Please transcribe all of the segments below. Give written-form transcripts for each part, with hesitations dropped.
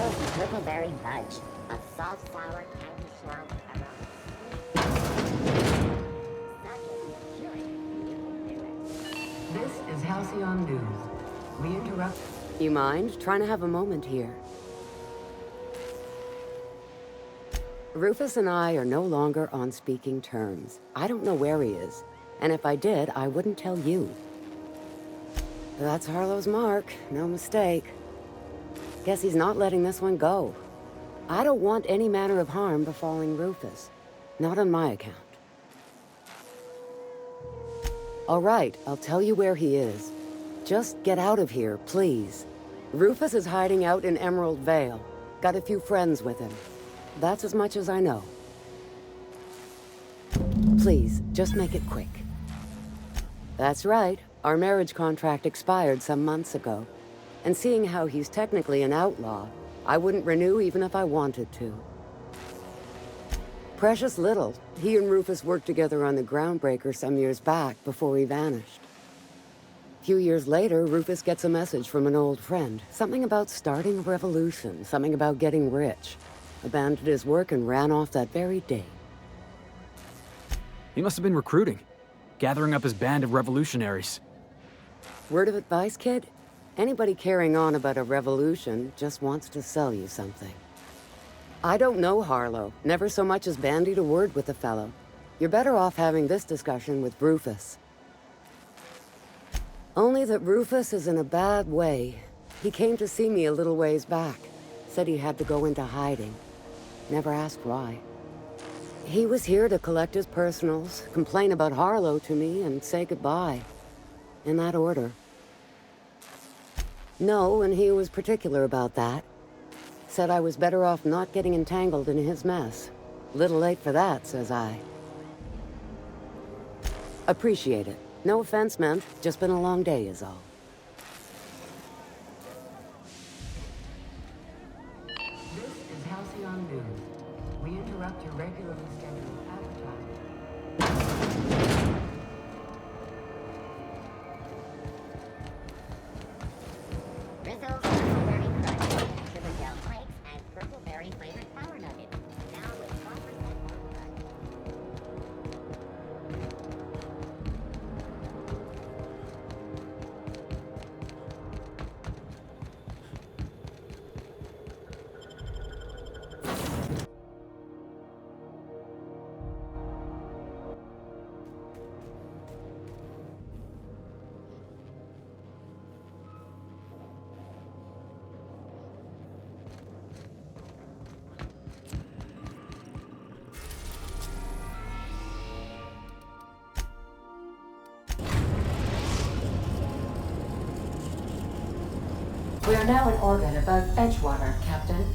Rizzo's Brickleberry Fudge, a soft sour candy swirl This is Halcyon News. We interrupt. You mind trying to have a moment here? Rufus and I are no longer on speaking terms. I don't know where he is, and if I did, I wouldn't tell you. That's Harlow's mark, no mistake. Guess he's not letting this one go. I don't want any manner of harm befalling Rufus. Not on my account. All right, I'll tell you where he is. Just get out of here, please. Rufus is hiding out in Emerald Vale. Got a few friends with him. That's as much as I know. Please, just make it quick. That's right. Our marriage contract expired some months ago. And seeing how he's technically an outlaw, I wouldn't renew even if I wanted to. Precious little. He and Rufus worked together on the Groundbreaker some years back before he vanished. A few years later, Rufus gets a message from an old friend. Something about starting a revolution, something about getting rich. Abandoned his work and ran off that very day. He must have been recruiting, gathering up his band of revolutionaries. Word of advice, kid? Anybody carrying on about a revolution just wants to sell you something. I don't know Harlow, never so much as bandied a word with the fellow. You're better off having this discussion with Rufus. Only that Rufus is in a bad way. He came to see me a little ways back. Said he had to go into hiding. Never asked why. He was here to collect his personals, complain about Harlow to me, and say goodbye. In that order. No, and he was particular about that. Said I was better off not getting entangled in his mess. Little late for that, says I. Appreciate it. No offense meant, just been a long day is all. This is Halcyon News. We interrupt your regularly scheduled advertising. Rizzo's Brickleberry Fudge, sugar gel flakes, and Brickleberry flavored power nuggets. Now with 12% more fudge. We are now in orbit above Edgewater, Captain.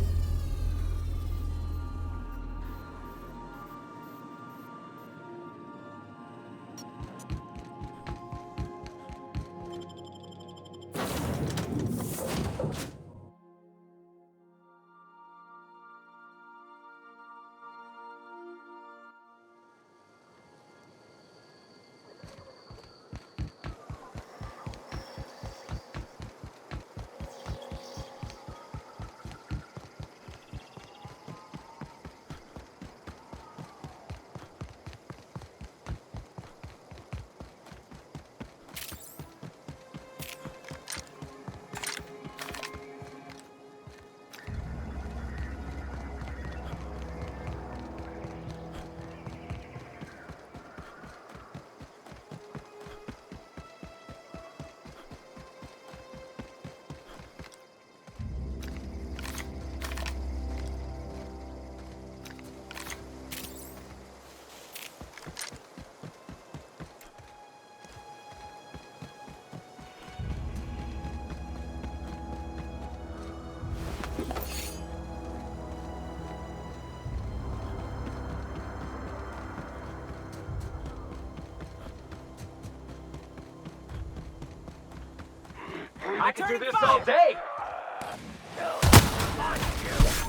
I could do this all day!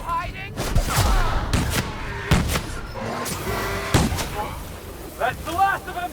Hiding? That's the last of him!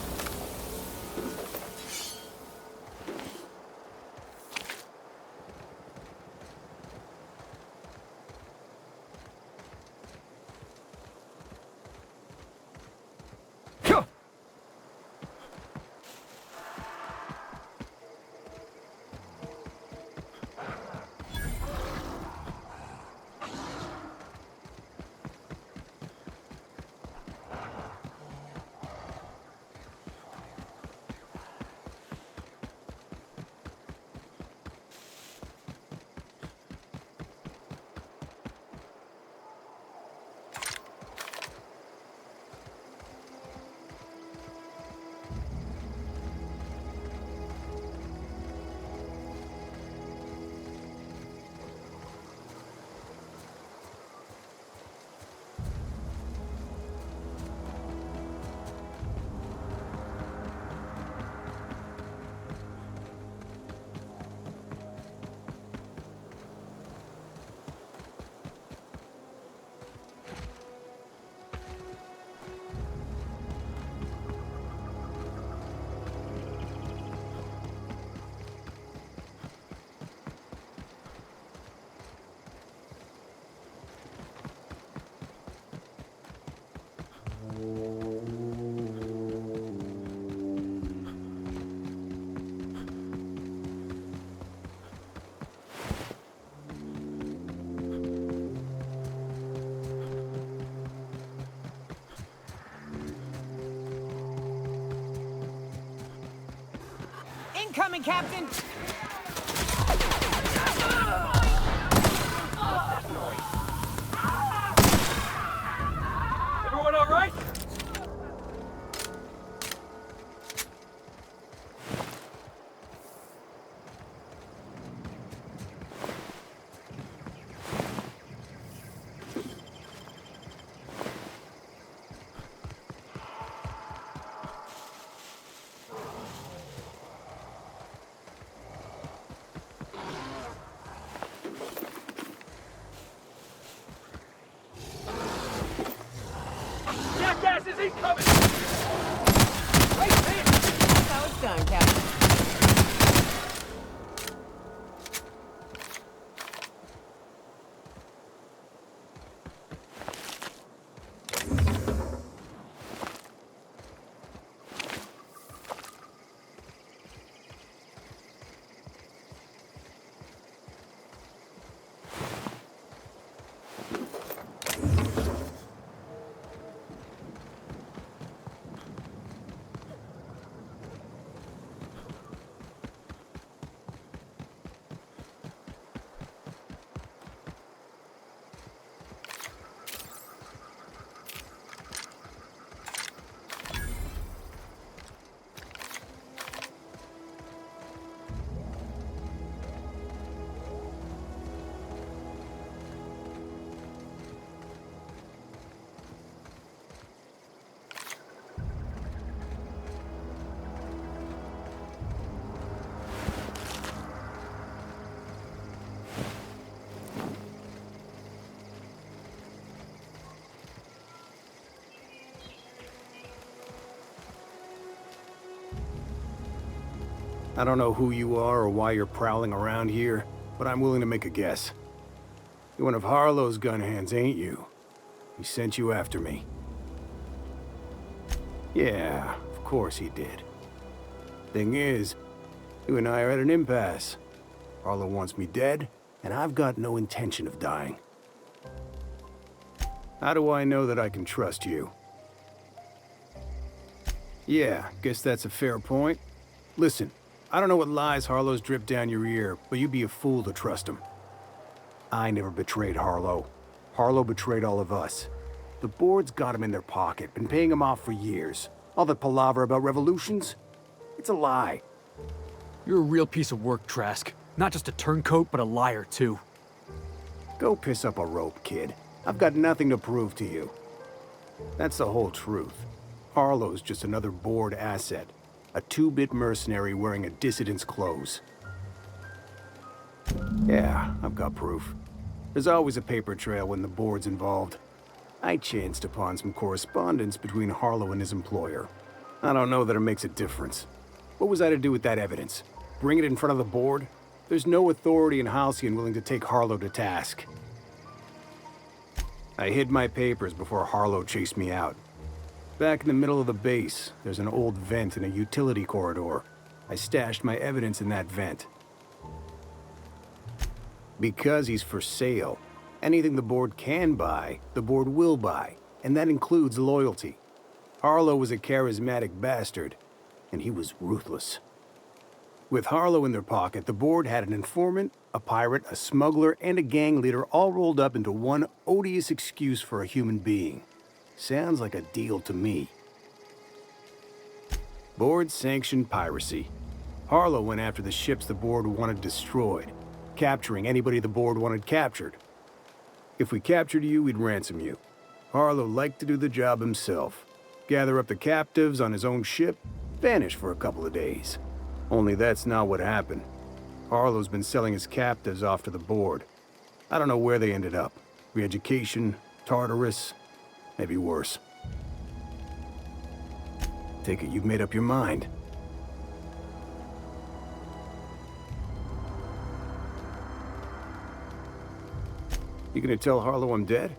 Incoming, Captain! Everyone all right? Jackasses incoming! Right there! That's how it's done, Captain. I don't know who you are or why you're prowling around here, but I'm willing to make a guess. You're one of Harlow's gun hands, ain't you? He sent you after me. Yeah, of course he did. Thing is, you and I are at an impasse. Harlow wants me dead, and I've got no intention of dying. How do I know that I can trust you? Yeah, guess that's a fair point. Listen, I don't know what lies Harlow's dripped down your ear, but you'd be a fool to trust him. I never betrayed Harlow. Harlow betrayed all of us. The board's got him in their pocket, been paying him off for years. All that palaver about revolutions? It's a lie. You're a real piece of work, Trask. Not just a turncoat, but a liar, too. Go piss up a rope, kid. I've got nothing to prove to you. That's the whole truth. Harlow's just another board asset. A two-bit mercenary wearing a dissident's clothes. Yeah, I've got proof. There's always a paper trail when the board's involved. I chanced upon some correspondence between Harlow and his employer. I don't know that it makes a difference. What was I to do with that evidence? Bring it in front of the board? There's no authority in Halcyon willing to take Harlow to task. I hid my papers before Harlow chased me out. Back in the middle of the base, there's an old vent in a utility corridor. I stashed my evidence in that vent. Because he's for sale, anything the board can buy, the board will buy, and that includes loyalty. Harlow was a charismatic bastard, and he was ruthless. With Harlow in their pocket, the board had an informant, a pirate, a smuggler, and a gang leader all rolled up into one odious excuse for a human being. Sounds like a deal to me. Board-sanctioned piracy. Harlow went after the ships the board wanted destroyed, capturing anybody the board wanted captured. If we captured you, we'd ransom you. Harlow liked to do the job himself. Gather up the captives on his own ship, vanish for a couple of days. Only that's not what happened. Harlow's been selling his captives off to the board. I don't know where they ended up. Re-education, Tartarus, maybe worse. Take it you've made up your mind. You gonna tell Harlow I'm dead?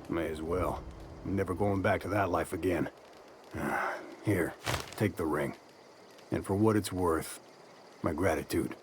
May as well. I'm never going back to that life again. Here, take the ring. And for what it's worth, my gratitude.